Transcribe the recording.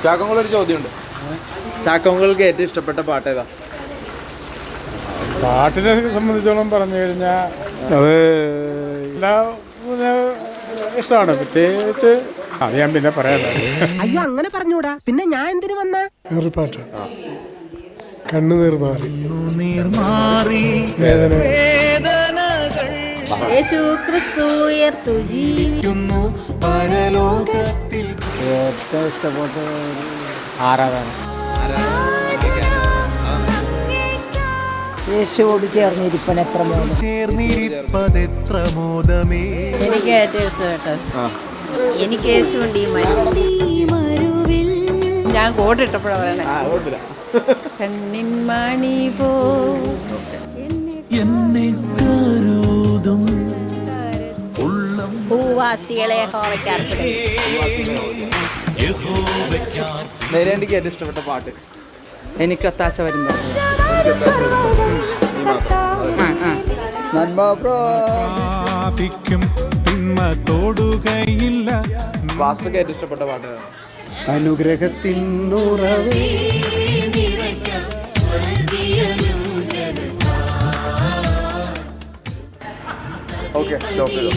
ചാക്കോങ്കളൊരു ചോദ്യമുണ്ട്. ചാക്കോങ്ങൾക്ക് ഏറ്റവും ഇഷ്ടപ്പെട്ട പാട്ട് ഏതാ? പാട്ടിനെ സംബന്ധിച്ചോളം പറഞ്ഞു കഴിഞ്ഞാൽ അത് എല്ലാം ഇഷ്ടമാണ്. പ്രത്യേകിച്ച് അത് ഞാൻ പിന്നെ പറയാതെ. അയ്യോ അങ്ങനെ പറഞ്ഞൂടാ, പിന്നെ ഞാൻ എന്തിനു വന്ന പാട്ട് കണ്ണുനീർ മാറി വേദന യേശു ക്രിസ്തു ഉയർത്തു ജീവിക്കുന്നു പരലോകത്തിൽ. ഏറ്റവും ഇഷ്ടപ്പെട്ട ആരാധന യേശുവോട് ചേർന്നിരിപ്പൻ എത്ര മോദമേ. എനിക്ക് ഏറ്റവും ഇഷ്ടപ്പെട്ട എനിക്ക് യേശുണ്ട് ഈ മരുവിൽ. ഞാൻ കോട്ടിട്ടപ്പോഴാണ് പറയണേ കണ്ണിൻ മണി പോ ഭൂവാസികളെ നേരേണ്ടിക്ക് ഏറ്റവും ഇഷ്ടപ്പെട്ട പാട്ട്? എനിക്ക് ഒത്താശ വരുമ്പോൾ പാസ്റ്റർക്ക് ഏറ്റവും ഇഷ്ടപ്പെട്ട പാട്ട്? അനുഗ്രഹത്തിനുറവേ. ഓക്കെ, സ്റ്റോപ്പ് ചെയ്തോ.